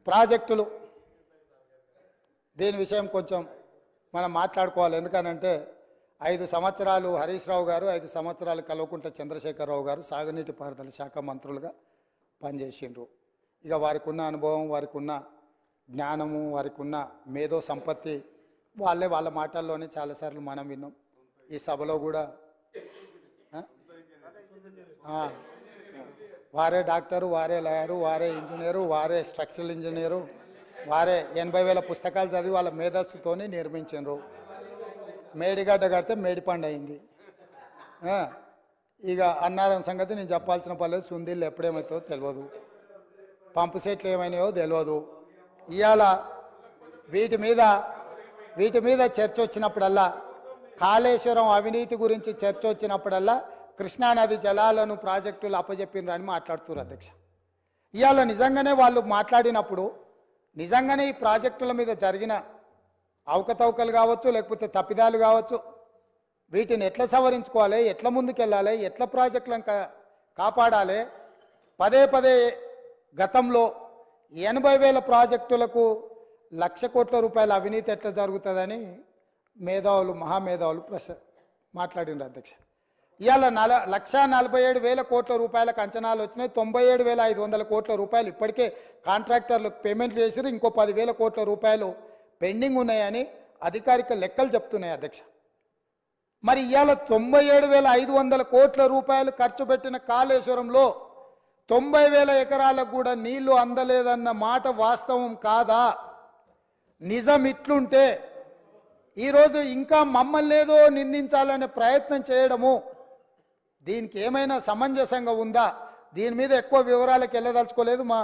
ప్రాజెక్టులు దీని విషయం కొంచెం మనం మాట్లాడుకోవాలి. ఎందుకనంటే 5 సంవత్సరాలు హరీష్ రావు గారు, 5 సంవత్సరాలు కల్వకుంట్ల చంద్రశేఖరరావు గారు సాగునీటి పారుదల శాఖ మంత్రులుగా పనిచేసిండ్రు. ఇక వారికి ఉన్న అనుభవం, వారికి ఉన్న జ్ఞానము, వారికి ఉన్న మేధో సంపత్తి వాళ్ళ మాటల్లోనే చాలాసార్లు మనం విన్నాం. ఈ సభలో కూడా వారే డాక్టరు, వారే లాయరు, వారే ఇంజనీరు, వారే స్ట్రక్చరల్ ఇంజనీరు, వారే 80,000 పుస్తకాలు చదివి వాళ్ళ మేధస్సుతోనే నిర్మించారు. మేడిగడ్డ కడితే మేడిపండు అయింది. ఇక అన్నారం సంగతి నేను చెప్పాల్సిన పర్లేదు. సుందీళ్ళు ఎప్పుడేమవుతుందో తెలియదు, పంపు సెట్లు ఏమైనాయో తెలియదు. ఇవాళ వీటి మీద చర్చ వచ్చినప్పుడల్లా, కాళేశ్వరం అవినీతి గురించి చర్చ వచ్చినప్పుడల్లా కృష్ణానది జలాలను ప్రాజెక్టులు అప్పచెప్పినరు అని మాట్లాడుతున్నారు అధ్యక్ష. ఇవాళ నిజంగానే వాళ్ళు మాట్లాడినప్పుడు నిజంగానే ఈ ప్రాజెక్టుల మీద జరిగిన అవకతవకలు కావచ్చు, లేకపోతే తప్పిదాలు కావచ్చు, వీటిని ఎట్లా సవరించుకోవాలి, ఎట్లా ముందుకెళ్ళాలి, ఎట్లా ప్రాజెక్టులను కాపాడాలి. పదే గతంలో 80,000 ప్రాజెక్టులకు 1,00,000 కోట్ల రూపాయల అవినీతి ఎట్లా జరుగుతుందని మహామేధావులు మాట్లాడినారు అధ్యక్ష. ఇవాళ 1,47,000 కోట్ల రూపాయలకు అంచనాలు వచ్చినాయి. 97,500 కోట్ల రూపాయలు ఇప్పటికే కాంట్రాక్టర్లకు పేమెంట్లు చేసారు. ఇంకో 10,000 కోట్ల రూపాయలు పెండింగ్ ఉన్నాయని అధికారిక లెక్కలు చెప్తున్నాయి అధ్యక్ష. మరి ఇవాళ 97,500 కోట్ల రూపాయలు ఖర్చు పెట్టిన కాళేశ్వరంలో 90,000 ఎకరాలకు కూడా నీళ్లు అందలేదన్న మాట వాస్తవం కాదా? నిజం ఇట్లుంటే ఈరోజు ఇంకా మమ్మల్ని ఏదో నిందించాలనే ప్రయత్నం చేయడము దీనికి ఏమైనా సమంజసంగా ఉందా? దీని మీద ఎక్కువ వివరాలకు వెళ్ళదలుచుకోలేదు. మా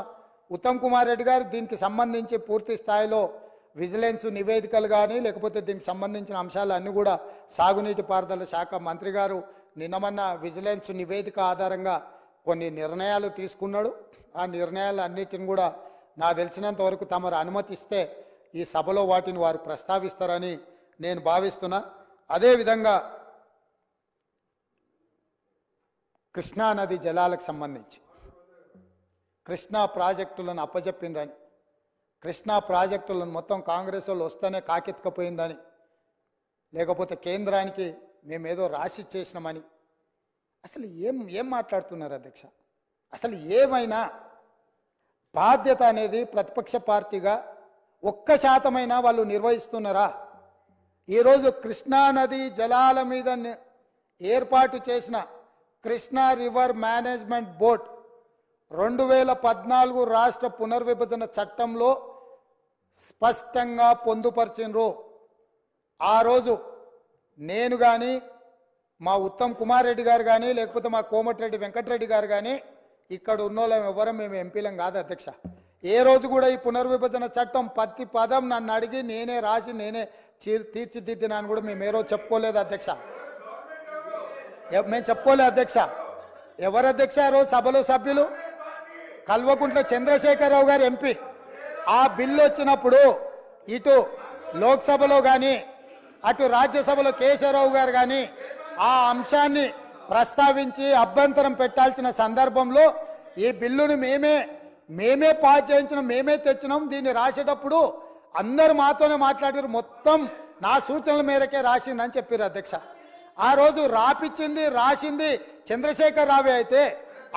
ఉత్తమ్ కుమార్ రెడ్డి గారు దీనికి సంబంధించి పూర్తి స్థాయిలో విజిలెన్స్ నివేదికలు కానీ, లేకపోతే దీనికి సంబంధించిన అంశాలు అన్నీ కూడా సాగునీటి పారుదల శాఖ మంత్రి గారు నిన్నమన్న విజిలెన్స్ నివేదిక ఆధారంగా కొన్ని నిర్ణయాలు తీసుకున్నాడు. ఆ నిర్ణయాలు అన్నిటిని కూడా నాకు తెలిసినంత వరకు తమరు అనుమతిస్తే ఈ సభలో వాటిని వారు ప్రస్తావిస్తారని నేను భావిస్తున్నా. అదేవిధంగా కృష్ణానది జలాలకు సంబంధించి కృష్ణా ప్రాజెక్టులను అప్పచెప్పిందని, కృష్ణా ప్రాజెక్టులను మొత్తం కాంగ్రెస్ వాళ్ళు వస్తేనే కాకెత్తుకపోయిందని, లేకపోతే కేంద్రానికి మేమేదో రాసి చేసినామని అసలు ఏం మాట్లాడుతున్నారు అధ్యక్ష? అసలు ఏమైనా బాధ్యత అనేది ప్రతిపక్ష పార్టీగా 1% వాళ్ళు నిర్వహిస్తున్నారా? ఈరోజు కృష్ణానది జలాల మీద ఏర్పాటు చేసిన కృష్ణా రివర్ మేనేజ్మెంట్ బోర్డ్ 2014 రాష్ట్ర పునర్విభజన చట్టంలో స్పష్టంగా పొందుపరిచినరు. ఆ రోజు నేను కానీ, మా ఉత్తమ్ కుమార్ రెడ్డి గారు కానీ, లేకపోతే మా కోమటిరెడ్డి వెంకటరెడ్డి గారు కానీ, ఇక్కడ ఉన్నోళ్ళం ఎవరం మేము ఎంపీలం కాదు అధ్యక్ష. ఏ రోజు కూడా ఈ పునర్విభజన చట్టం ప్రతి పదం నన్ను అడిగి నేనే రాసి నేనే తీర్చిదిద్దినాను కూడా మేము ఏ రోజు చెప్పుకోలేదు అధ్యక్ష. మేము చెప్పుకోలేదు అధ్యక్ష. ఎవరు అధ్యక్ష ఆ రోజు సభలో సభ్యులు? కల్వకుంట్ల చంద్రశేఖరరావు గారు ఎంపీ. ఆ బిల్లు వచ్చినప్పుడు ఇటు లోక్సభలో కానీ అటు రాజ్యసభలో కేశవరావు గారు కానీ ఆ అంశాన్ని ప్రస్తావించి అభ్యంతరం పెట్టాల్సిన సందర్భంలో ఈ బిల్లును మేమే పాస్ చేయించినాం, మేమే తెచ్చినాం. దీన్ని రాసేటప్పుడు అందరు మాతోనే మాట్లాడారు, మొత్తం నా సూచనల మేరకే రాసిందని చెప్పారు అధ్యక్ష. ఆ రోజు రాసింది చంద్రశేఖర్ రావే అయితే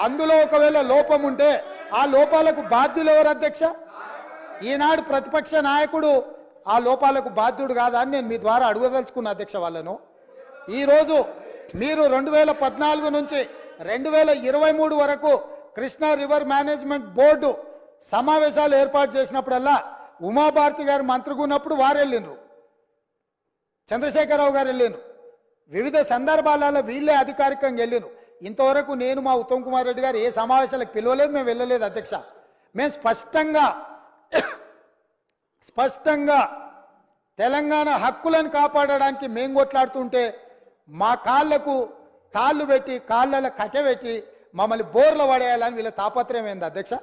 అందులో ఒకవేళ లోపం ఉంటే ఆ లోపాలకు బాధ్యులు ఎవరు అధ్యక్ష? ఈనాడు ప్రతిపక్ష నాయకుడు ఆ లోపాలకు బాధ్యుడు కాదా అని నేను మీ ద్వారా అడగదలుచుకున్న అధ్యక్ష వాళ్ళను. ఈరోజు మీరు 2014 నుంచి 2023 వరకు కృష్ణా రివర్ మేనేజ్మెంట్ బోర్డు సమావేశాలు ఏర్పాటు చేసినప్పుడల్లా ఉమాభారతి గారు మంత్రిగా ఉన్నప్పుడు వారు వెళ్ళిండ్రు, చంద్రశేఖరరావు గారు వెళ్ళిండ్రు. వివిధ సందర్భాలలో వీళ్ళే అధికారికంగా వెళ్ళిండ్రు. ఇంతవరకు నేను మా ఉత్తమ్ కుమార్ రెడ్డి గారు ఏ సమావేశాలకు పిలవలేదు, మేము వెళ్ళలేదు అధ్యక్ష. మేము స్పష్టంగా తెలంగాణ హక్కులను కాపాడడానికి మేము కొట్లాడుతుంటే మా కాళ్ళకు తాళ్ళు పెట్టి కాళ్ళలో కట్టెబెట్టి మమ్మల్ని బోర్ల పడేయాలని వీళ్ళ తాపత్రయం ఏంది అధ్యక్ష?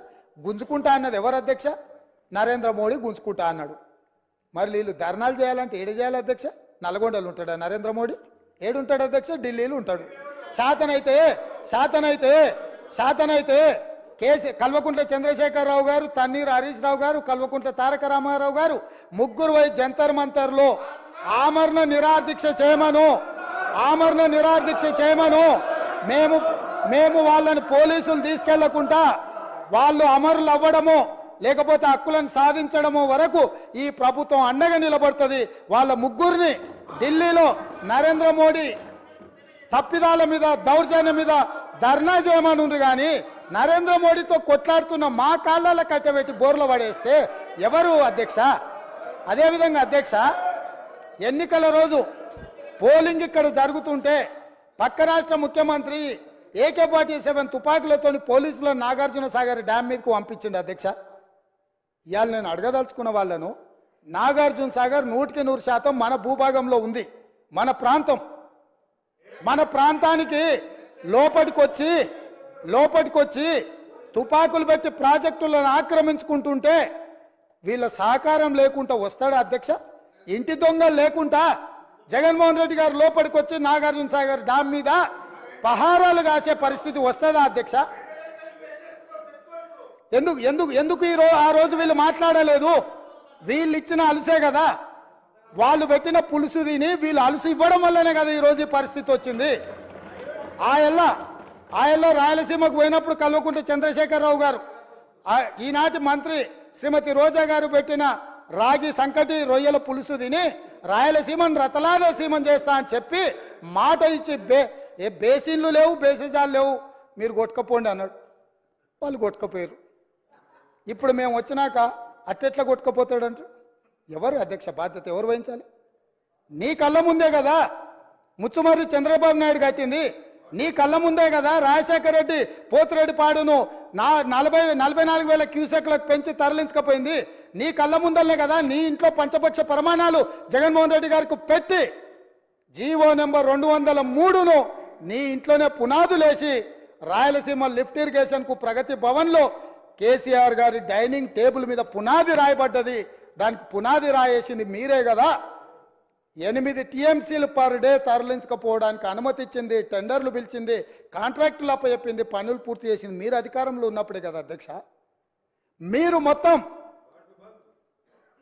గుంజుకుంటా అన్నది ఎవరు అధ్యక్ష? నరేంద్ర మోడీ గుంజుకుంటా అన్నాడు. మరి వీళ్ళు ధర్నాలు చేయాలంటే ఏడు చేయాలి అధ్యక్ష? నల్గొండలు ఉంటాడా నరేంద్ర మోడీ? ఏడుంటాడు అధ్యక్ష? ఢిల్లీలో ఉంటాడు. శాతనైతే కల్వకుంట్ల చంద్రశేఖరరావు గారు, తన్నీర్ హరీష్ రావు గారు, కల్వకుంట్ల తారక రామారావు గారు ముగ్గురు పోయి జంతర్ మంతర్లో ఆమరణ నిరాదీక్ష చేయమను మేము వాళ్ళని పోలీసులు తీసుకెళ్లకుండా వాళ్ళు అమరులు అవ్వడము లేకపోతే హక్కులను సాధించడము వరకు ఈ ప్రభుత్వం అండగా నిలబడుతుంది. వాళ్ళ ముగ్గురిని ఢిల్లీలో నరేంద్ర మోడీ తప్పిదాల మీద దౌర్జన్యం మీద ధర్నా చేయమనుండ్రు కానీ నరేంద్ర మోడీతో కొట్లాడుతున్న మా కాళ్ళ కట్టబెట్టి బోర్లు పడేస్తే ఎవరు అధ్యక్ష? అదేవిధంగా అధ్యక్ష, ఎన్నికల రోజు పోలింగ్ ఇక్కడ జరుగుతుంటే పక్క రాష్ట్ర ముఖ్యమంత్రి AK-47 తుపాకులతో పోలీసులను నాగార్జున సాగర్ డ్యామ్ మీదకు పంపించింది అధ్యక్ష. ఇవాళ నేను అడగదలుచుకున్న వాళ్ళను, నాగార్జున సాగర్ 100% మన భూభాగంలో ఉంది. మన ప్రాంతానికి లోపటికొచ్చి తుపాకులు పెట్టి ప్రాజెక్టులను ఆక్రమించుకుంటుంటే వీళ్ళ సహకారం లేకుండా వస్తాడా అధ్యక్ష? ఇంటి దొంగలు లేకుండా జగన్మోహన్ రెడ్డి గారు లోపలికి వచ్చి నాగార్జున సాగర్ డ్యామ్ మీద పహారాలు కాసే పరిస్థితి వస్తుందా అధ్యక్ష? ఎందుకు ఆ రోజు వీళ్ళు మాట్లాడలేదు? వీళ్ళు ఇచ్చిన అలుసే కదా, వాళ్ళు పెట్టిన పులుసు తిని వీళ్ళు అలుసు ఇవ్వడం వల్లనే కదా ఈరోజు ఈ పరిస్థితి వచ్చింది. ఆయల్లో రాయలసీమకు పోయినప్పుడు కల్వకుంట్ల చంద్రశేఖరరావు గారు, ఈనాటి మంత్రి శ్రీమతి రోజా గారు పెట్టిన రాగి సంకటి రొయ్యల పులుసు తిని రాయలసీమను రతలాలసీమం చేస్తా అని చెప్పి మాట ఇచ్చి బేసిన్లు లేవు, బేసిజాలు లేవు, మీరు కొట్టుకపోండి అన్నాడు. వాళ్ళు కొట్టుకపోయారు. ఇప్పుడు మేము వచ్చినాక అట్టెట్లా కొట్టుకపోతాడంట? ఎవరు అధ్యక్ష బాధ్యత ఎవరు వహించాలి? నీ కళ్ళ ముందే కదా ముచ్చుమర్రి చంద్రబాబు నాయుడు కట్టింది, నీ కళ్ళ ముందే కదా రాజశేఖర రెడ్డి పోతిరెడ్డి పాడును 44,000 క్యూసెక్లకు పెంచి తరలించకపోయింది, నీ కళ్ళ ముందలనే కదా నీ ఇంట్లో పంచపక్ష ప్రమాణాలు జగన్మోహన్ రెడ్డి గారికి పెట్టి జీవో నెంబర్ 203ను నీ ఇంట్లోనే పునాదులేసి రాయలసీమ లిఫ్ట్ ఇరిగేషన్కు ప్రగతి భవన్లో కేసీఆర్ గారి డైనింగ్ టేబుల్ మీద పునాది రాయబడ్డది. దానికి పునాది రాయేసింది మీరే కదా. 8 TMCలు పర్ డే తరలించకపోవడానికి అనుమతి ఇచ్చింది, టెండర్లు పిలిచింది, కాంట్రాక్టులు అప్పచెప్పింది, పనులు పూర్తి చేసింది మీరు అధికారంలో ఉన్నప్పుడే కదా అధ్యక్ష. మీరు మొత్తం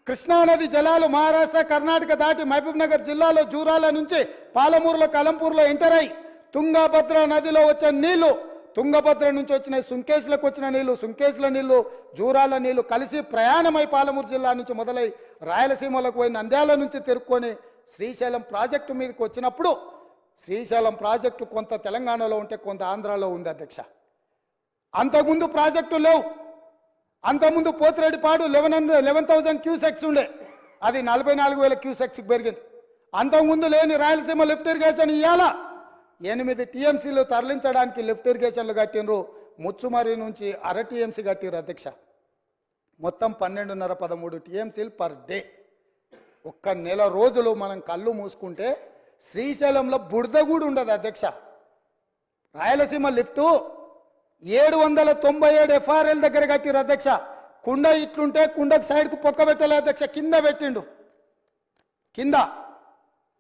కృష్ణానది జలాలు మహారాష్ట్ర కర్ణాటక దాటి మహబూబ్ నగర్ జిల్లాలో జూరాల నుంచి పాలమూరులో కలంపూర్లో ఎంటర్ అయి తుంగభద్ర నదిలో వచ్చే నీళ్లు, తుంగభద్ర నుంచి వచ్చిన సుంకేశ్లకు వచ్చిన నీళ్లు, సుంకేశ్ల నీళ్లు జూరాల నీళ్లు కలిసి ప్రయాణమై పాలమూరు జిల్లా నుంచి మొదలై రాయలసీమలకు పోయి నంద్యాల నుంచి తిరుక్కొని శ్రీశైలం ప్రాజెక్టు మీదకి వచ్చినప్పుడు శ్రీశైలం ప్రాజెక్టు కొంత తెలంగాణలో ఉంటే కొంత ఆంధ్రాలో ఉంది అధ్యక్ష. అంతకుముందు ప్రాజెక్టు లేవు. అంతకుముందు పోతిరెడ్డిపాడు 11,000 క్యూసెక్స్ ఉండే, అది 44,000 క్యూసెక్స్కి పెరిగింది. అంతకుముందు లేని రాయలసీమ లిఫ్ట్ ఇరిగేషన్ ఇవాళ 8 TMCలు తరలించడానికి లిఫ్ట్ ఇరిగేషన్లు కట్టినరు. ముచ్చుమర్రి నుంచి 1/2 TMC కట్టిరు అధ్యక్ష. మొత్తం 12.5-13 TMCలు పర్ డే. ఒక్క నెల రోజులు మనం కళ్ళు మూసుకుంటే శ్రీశైలంలో బురద కూడా ఉండదు అధ్యక్ష. రాయలసీమ లిఫ్టు 797 FRL దగ్గర కట్టిరు అధ్యక్ష. కుండ ఇట్లుంటే కుండకు సైడ్కు పొక్క పెట్టలే అధ్యక్ష, కింద పెట్టిండు. కింద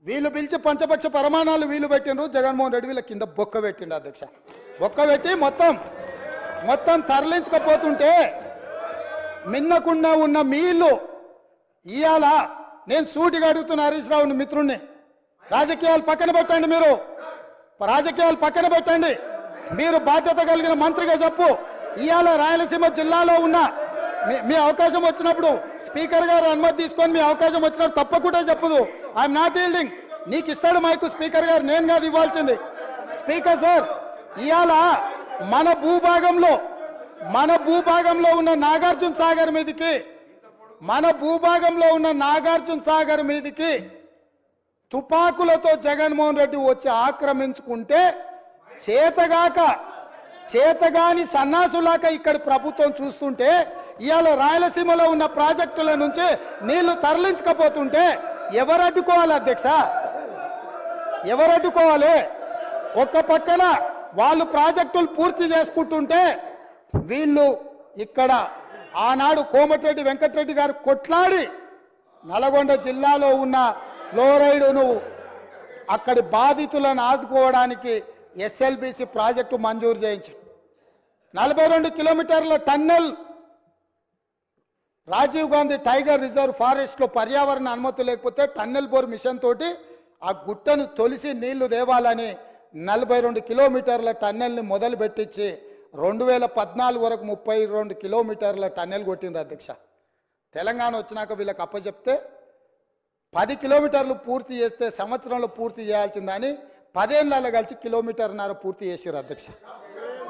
వీళ్ళు పిలిచి పంచపక్ష ప్రమాణాలు వీళ్ళు పెట్టిండ్రు, జగన్మోహన్ రెడ్డి వీళ్ళ కింద బొక్క పెట్టిండు అధ్యక్ష. బొక్క పెట్టి మొత్తం తరలించకపోతుంటే మిన్నకుండా ఉన్న మీళ్ళు ఇవాళ నేను సూటిగా అడుగుతున్న హరీష్ రావుని మిత్రుణ్ణి, రాజకీయాలు పక్కన పెట్టండి, రాజకీయాలు పక్కన పెట్టండి, మీరు బాధ్యత కలిగిన మంత్రిగా చెప్పు. ఇవాళ రాయలసీమ జిల్లాలో ఉన్న మీ అవకాశం వచ్చినప్పుడు స్పీకర్ గారు అనుమతి తీసుకొని మీ అవకాశం వచ్చినప్పుడు తప్పకుండా చెప్పదు. I'm not yielding. నీకు ఇస్తాడు మైకు స్పీకర్ గారు, నేను కాదు ఇవ్వాల్సింది. స్పీకర్ సార్, ఇవాళ మన భూభాగంలో ఉన్న నాగార్జున సాగర్ మీదికి తుపాకులతో జగన్మోహన్ రెడ్డి వచ్చి ఆక్రమించుకుంటే చేతగాని సన్నాసులాక ఇక్కడ ప్రభుత్వం చూస్తుంటే ఇవాళ రాయలసీమలో ఉన్న ప్రాజెక్టుల నుంచి నీళ్లు తరలించకపోతుంటే ఎవరు అడ్డుకోవాలి అధ్యక్ష? ఎవరు అడ్డుకోవాలి? ఒక్క పక్కన వాళ్ళు ప్రాజెక్టులు పూర్తి చేసుకుంటుంటే వీళ్ళు ఇక్కడ ఆనాడు కోమటిరెడ్డి వెంకటరెడ్డి గారు కొట్లాడి నల్గొండ జిల్లాలో ఉన్న ఫ్లోరైడ్ను అక్కడి బాధితులను ఆదుకోవడానికి SLBC ప్రాజెక్టు మంజూరు చేయించారు. 42 కిలోమీటర్ల tunnel Rajiv Gandhi tiger reserve ఫారెస్ట్లో పర్యావరణ అనుమతి లేకపోతే టన్నెల్ బోర్ మిషన్ తోటి ఆ గుట్టను తొలిసి నీళ్లు దేవాలని 42 కిలోమీటర్ల టన్నెల్ని మొదలు పెట్టించి 2014 వరకు 32 కిలోమీటర్ల టన్నెల్ కొట్టిండ్రు అధ్యక్ష. తెలంగాణ వచ్చినాక వీళ్ళకి అప్పచెప్తే 10 కిలోమీటర్లు పూర్తి చేస్తే సంవత్సరంలో పూర్తి చేయాల్సిందని 10 ఏళ్ళలో కలిసి 1.5 కిలోమీటర్లు పూర్తి చేసారు అధ్యక్ష.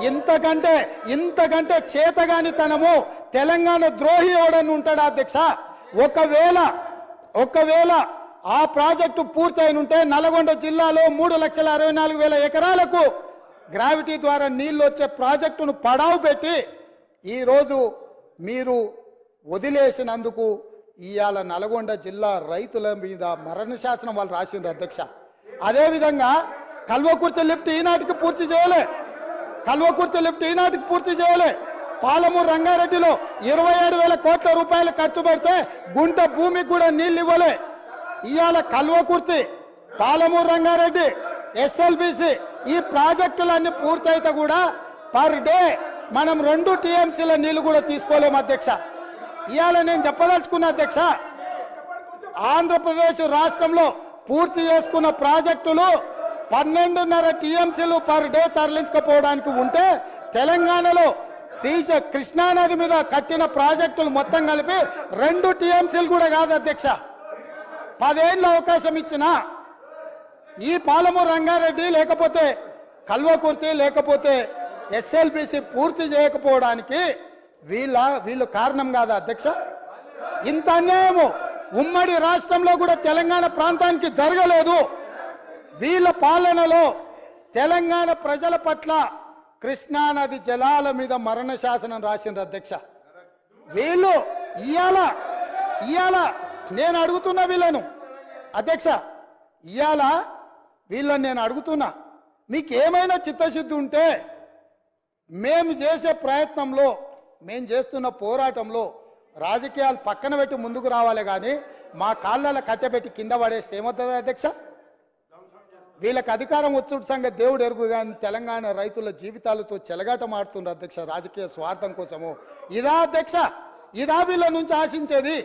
ఇంతకంటే చేతగానితనము తెలంగాణ ద్రోహి ఎవడని ఉంటాడా అధ్యక్ష? ఒకవేళ ఆ ప్రాజెక్టు పూర్తయిన ఉంటే నల్గొండ జిల్లాలో 3,64,000 ఎకరాలకు గ్రావిటీ ద్వారా నీళ్లు వచ్చే ప్రాజెక్టును పడావు పెట్టి ఈరోజు మీరు వదిలేసినందుకు ఇవాళ నల్గొండ జిల్లా రైతుల మీద మరణ శాసనం వాళ్ళు రాసిండ్రు అధ్యక్ష. అదేవిధంగా కల్వకుర్తి లిఫ్ట్ ఈనాటికి పూర్తి చేయలే. పాలమూరు రంగారెడ్డిలో 27,000 కోట్ల రూపాయలు ఖర్చు పెడితే గుంట భూమికి కూడా నీళ్ళు ఇవ్వలే. ఇవాళ కల్వకుర్తి, పాలమూరు రంగారెడ్డి, ఎస్ఎల్బిసి ఈ ప్రాజెక్టులన్నీ పూర్తయితే కూడా పర్ డే మనం 2 టీఎంసీల నీళ్లు కూడా తీసుకోలేము అధ్యక్ష. ఇవాళ నేను చెప్పదలుచుకున్న అధ్యక్ష, ఆంధ్రప్రదేశ్ రాష్ట్రంలో పూర్తి చేసుకున్న ప్రాజెక్టులు 12.5 టీఎంసీలు పర్ డే తరలించకపోవడానికి ఉంటే తెలంగాణలో కృష్ణానది మీద కట్టిన ప్రాజెక్టులు మొత్తం కలిపి 2 టీఎంసీలు కూడా కాదు అధ్యక్ష. 10 ఏళ్ళ అవకాశం ఇచ్చిన ఈ పాలమూరు రంగారెడ్డి లేకపోతే కల్వకుర్తి లేకపోతే ఎస్ఎల్బిసి పూర్తి చేయకపోవడానికి వీళ్ళు కారణం కాదా అధ్యక్ష? ఇంత అన్యాయము ఉమ్మడి రాష్ట్రంలో కూడా తెలంగాణ ప్రాంతానికి జరగలేదు. వీళ్ళ పాలనలో తెలంగాణ ప్రజల పట్ల కృష్ణానది జలాల మీద మరణ శాసనం రాసిండ్రు అధ్యక్ష. వీళ్ళు ఇయాల నేను అడుగుతున్నా వీళ్ళను అధ్యక్ష, వీళ్ళని నేను అడుగుతున్నా, మీకు ఏమైనా చిత్తశుద్ధి ఉంటే మేము చేసే ప్రయత్నంలో, మేము చేస్తున్న పోరాటంలో రాజకీయాలు పక్కన పెట్టి ముందుకు రావాలి కానీ మా కాళ్ళలో కట్టెపెట్టి కింద పడేస్తే ఏమవుతుంది అధ్యక్ష? వీళ్ళకి అధికారం వచ్చుడు సంగతి దేవుడు ఎరుగు కానీ తెలంగాణ రైతుల జీవితాలతో చెలగాటం ఆడుతున్నారు అధ్యక్ష రాజకీయ స్వార్థం కోసము. ఇదా అధ్యక్ష? ఇదా వీళ్ళ నుంచి ఆశించేది?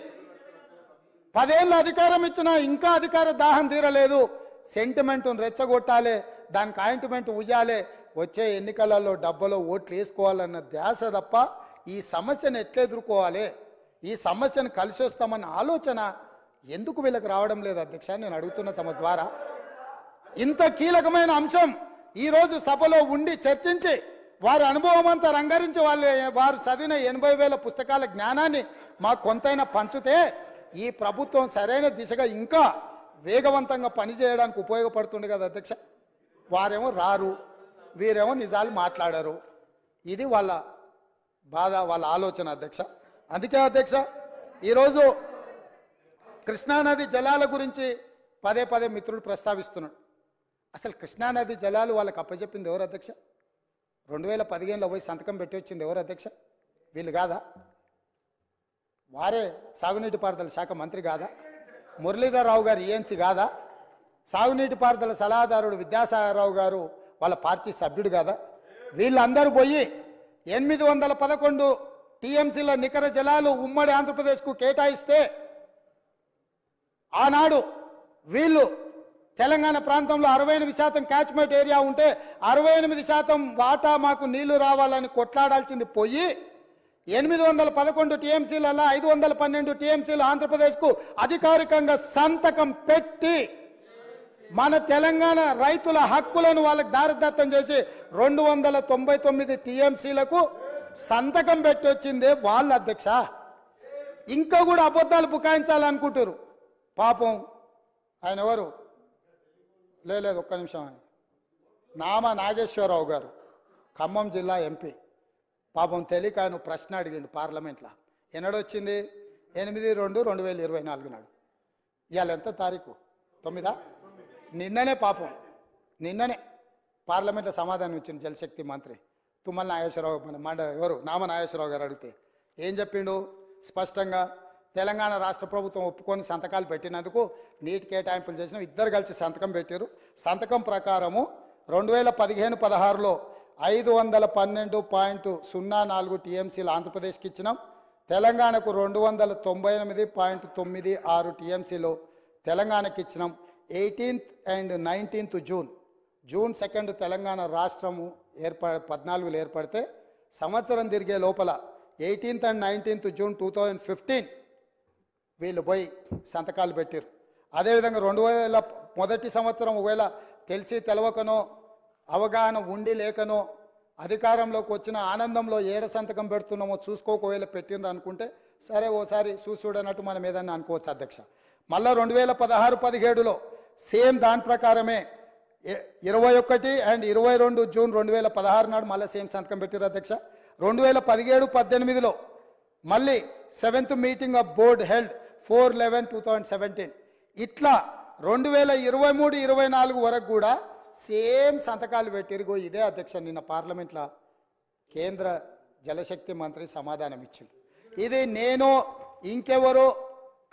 10 ఏళ్ళ అధికారం ఇచ్చినా ఇంకా అధికార దాహం తీరలేదు. సెంటిమెంట్ను రెచ్చగొట్టాలి, దానికి ఆయింట్మెంట్ ఉయ్యాలి, వచ్చే ఎన్నికలలో డబ్బలో ఓట్లు వేసుకోవాలన్న ధ్యాస తప్ప ఈ సమస్యను ఎట్లా ఎదుర్కోవాలి, ఈ సమస్యను కలిసి వస్తామన్న ఆలోచన ఎందుకు వీళ్ళకి రావడం లేదు అధ్యక్ష? నేను అడుగుతున్న తమ ద్వారా. ఇంత కీలకమైన అంశం ఈరోజు సభలో ఉండి చర్చించి వారి అనుభవం అంతా రంగరించి వారు చదివిన 80,000 పుస్తకాల జ్ఞానాన్ని మాకు కొంతైనా పంచితే ఈ ప్రభుత్వం సరైన దిశగా ఇంకా వేగవంతంగా పనిచేయడానికి ఉపయోగపడుతుంది కదా అధ్యక్ష. వారేమో రారు, వీరేమో నిజాలు మాట్లాడారు. ఇది వాళ్ళ బాధ, వాళ్ళ ఆలోచన అధ్యక్ష. అందుకే అధ్యక్ష ఈరోజు కృష్ణానది జలాల గురించి పదే మిత్రుడు ప్రస్తావిస్తున్నాడు. అసలు కృష్ణానది జలాలు వాళ్ళకి అప్పచెప్పింది ఎవరు అధ్యక్ష? 2015లో పోయి సంతకం పెట్టి వచ్చింది ఎవరు అధ్యక్ష? వీళ్ళు కాదా? వారే సాగునీటి పారుదల శాఖ మంత్రి కాదా? మురళీధర్ రావు గారు ఈఎన్సీ కాదా? సాగునీటి పారుదల సలహాదారుడు విద్యాసాగరరావు గారు వాళ్ళ పార్టీ సభ్యుడు కాదా? వీళ్ళందరూ పోయి 811 టీఎంసీల నికర జలాలు ఉమ్మడి ఆంధ్రప్రదేశ్కు కేటాయిస్తే ఆనాడు వీళ్ళు తెలంగాణ ప్రాంతంలో 68% క్యాచ్మెంట్ ఏరియా ఉంటే 68% వాటా మాకు నీళ్లు రావాలని కొట్లాడాల్సింది పోయి 811 టీఎంసీలలో 512 టీఎంసీలు ఆంధ్రప్రదేశ్కు అధికారికంగా సంతకం పెట్టి మన తెలంగాణ రైతుల హక్కులను వాళ్ళకి దారిదత్తం చేసి 299 టీఎంసీలకు సంతకం పెట్టి వచ్చిందే వాళ్ళ అధ్యక్ష. ఇంకా కూడా అబద్ధాలు బుకాయించాలనుకుంటారు. పాపం ఆయన ఎవరు? లేదు ఒక్క నిమిషం. నామ నాగేశ్వరరావు గారు, ఖమ్మం జిల్లా ఎంపీ. పాపం తెలియక ఆయన ప్రశ్న అడిగిండు పార్లమెంట్లో. ఎన్నడొచ్చింది? 8/2/2024 నాడు. ఇవాళ ఎంత తారీఖు? 9. నిన్ననే పాపం నిన్ననే పార్లమెంట్లో సమాధానం ఇచ్చింది జలశక్తి మంత్రి తుమ్మల నాగేశ్వరరావు. ఎవరు? నామ నాగేశ్వరరావు గారు అడిగితే ఏం చెప్పిండు? స్పష్టంగా తెలంగాణ రాష్ట్ర ప్రభుత్వం ఒప్పుకొని సంతకాలు పెట్టినందుకు నీటి కేటాయింపులు చేసిన 2 కలిసి సంతకం పెట్టారు. సంతకం ప్రకారము 2015-16లో 512.04 టీఎంసీలు ఆంధ్రప్రదేశ్కి ఇచ్చినాం. తెలంగాణకు 298.96 టీఎంసీలు తెలంగాణకి ఇచ్చినాం. 18th and 19th June 2 Telangana రాష్ట్రము 14లో ఏర్పడితే సంవత్సరం తిరిగే లోపల 18th and 19th జూన్ 2015 వీళ్ళు పోయి సంతకాలు పెట్టారు. అదేవిధంగా 2000 మొదటి సంవత్సరం ఒకవేళ తెలిసి తెలవకనో అవగాహన ఉండి లేకనో అధికారంలోకి వచ్చిన ఆనందంలో ఏడ సంతకం పెడుతున్నామో చూసుకోకవేళ పెట్టిండ్రు అనుకుంటే సరే ఓసారి చూడనట్టు మనం ఏదన్నా అనుకోవచ్చు అధ్యక్ష. మళ్ళీ 2016-17లో సేమ్ దాని ప్రకారమే 21 and 22 జూన్ 2016 నాడు మళ్ళీ సేమ్ సంతకం పెట్టారు అధ్యక్ష. 2017-18లో మళ్ళీ 7th meeting of board held 4/11/2017. ఇట్లా 2023-24 వరకు కూడా సేమ్ సంతకాలు పెట్టిరుగో. ఇదే అధ్యక్ష నిన్న పార్లమెంట్లో కేంద్ర జలశక్తి మంత్రి సమాధానం ఇచ్చింది. ఇది నేను ఇంకెవరో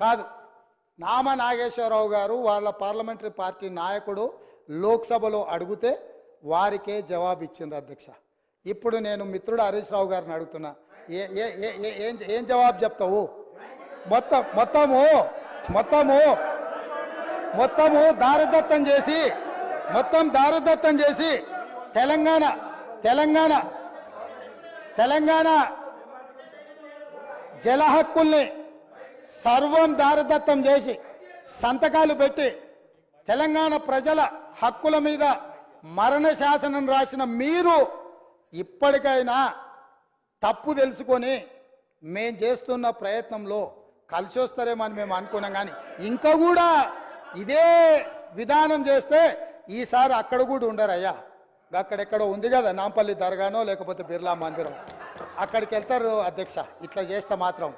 కాదు, నామ నాగేశ్వరరావు గారు వాళ్ళ పార్లమెంటరీ పార్టీ నాయకుడు లోక్సభలో అడిగితే వారికే జవాబు ఇచ్చింది అధ్యక్ష. ఇప్పుడు నేను మిత్రుడు హరీష్ రావు గారిని అడుగుతున్నా, ఏం జవాబు చెప్తావు? మొత్తము దారదత్తం చేసి తెలంగాణ జల హక్కుల్ని సర్వం దారదత్తం చేసి సంతకాలు పెట్టి తెలంగాణ ప్రజల హక్కుల మీద మరణ శాసనం రాసిన మీరు ఇప్పటికైనా తప్పు తెలుసుకొని మేము చేస్తున్న ప్రయత్నంలో కలిసి వస్తారేమని మేము అనుకున్నాం. కానీ ఇంకా కూడా ఇదే విధానం చేస్తే ఈసారి అక్కడ కూడా ఉండరయ్యా. అక్కడెక్కడో ఉంది కదా నాంపల్లి దర్గానో లేకపోతే బిర్లా మందిరం, అక్కడికి వెళ్తారు అధ్యక్ష. ఇట్లా చేస్తే మాత్రం